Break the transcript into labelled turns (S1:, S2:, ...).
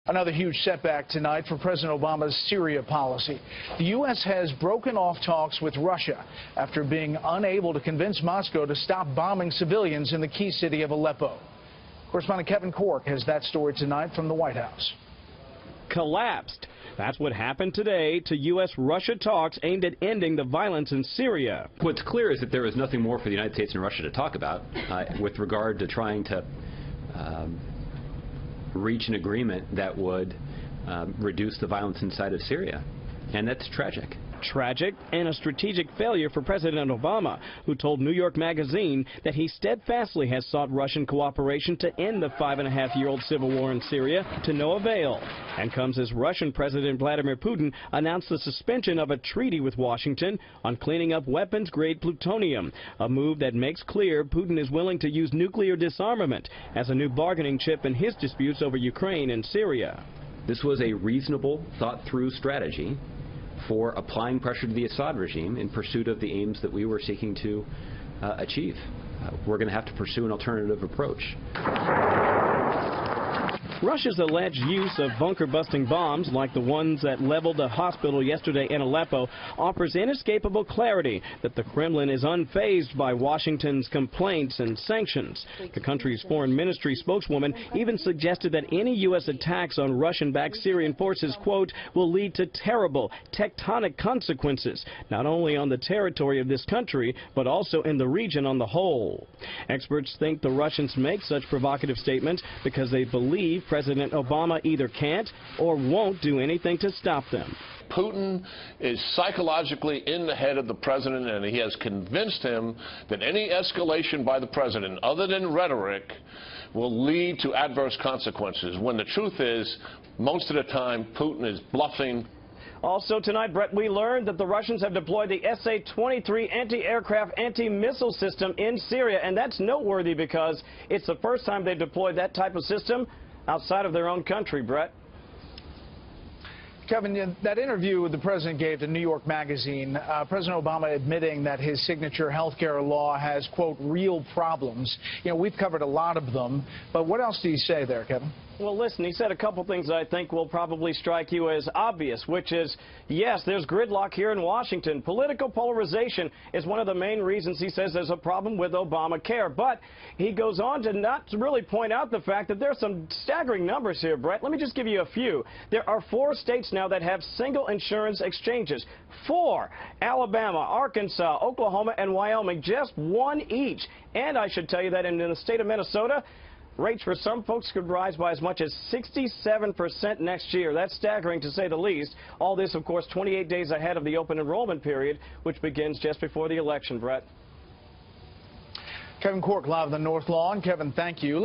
S1: Another huge setback tonight for President Obama's Syria policy. The U.S. has broken off talks with Russia after being unable to convince Moscow to stop bombing civilians in the key city of Aleppo. Correspondent Kevin Cork has that story tonight from the White House.
S2: Collapsed. That's what happened today to U.S.-Russia talks aimed at ending the violence in Syria.
S3: What's clear is that there is nothing more for the United States and Russia to talk about with regard to trying to reach an agreement that would reduce the violence inside of Syria. And that's tragic.
S2: Tragic and a strategic failure for President Obama, who told New York Magazine that he steadfastly has sought Russian cooperation to end the 5.5-year-old civil war in Syria to no avail, and comes as Russian President Vladimir Putin announced the suspension of a treaty with Washington on cleaning up weapons-grade plutonium, a move that makes clear Putin is willing to use nuclear disarmament as a new bargaining chip in his disputes over Ukraine and Syria.
S3: This was a reasonable, thought-through strategy for applying pressure to the Assad regime in pursuit of the aims that we were seeking to achieve. We're going to have to pursue an alternative approach.
S2: Russia's alleged use of bunker-busting bombs, like the ones that leveled a hospital yesterday in Aleppo, offers inescapable clarity that the Kremlin is unfazed by Washington's complaints and sanctions. The country's foreign ministry spokeswoman even suggested that any U.S. attacks on Russian-backed Syrian forces, quote, will lead to terrible tectonic consequences, not only on the territory of this country, but also in the region on the whole. Experts think the Russians make such provocative statements because they believe President Obama either can't or won't do anything to stop them.
S4: Putin is psychologically in the head of the president, and he has convinced him that any escalation by the president, other than rhetoric, will lead to adverse consequences, when the truth is, most of the time, Putin is bluffing.
S2: Also tonight, Brett, we learned that the Russians have deployed the SA-23 anti-aircraft, anti-missile system in Syria, and that's noteworthy because it's the first time they've deployed that type of system outside of their own country, Brett.
S1: Kevin, that interview the president gave to New York Magazine, President Obama admitting that his signature health care law has, quote, real problems. You know, we've covered a lot of them, but what else do you say there, Kevin?
S2: Well, listen, he said a couple things that I think will probably strike you as obvious, which is, yes, there's gridlock here in Washington. Political polarization is one of the main reasons he says there's a problem with Obamacare. But he goes on to not really point out the fact that there are some staggering numbers here, Brett. Let me just give you a few. There are 4 states now that have single insurance exchanges. 4. Alabama, Arkansas, Oklahoma, and Wyoming, just 1 each. And I should tell you that in the state of Minnesota, rates for some folks could rise by as much as 67% next year. That's staggering, to say the least. All this, of course, 28 days ahead of the open enrollment period, which begins just before the election, Brett.
S1: Kevin Cork, live on the North Lawn. Kevin, thank you.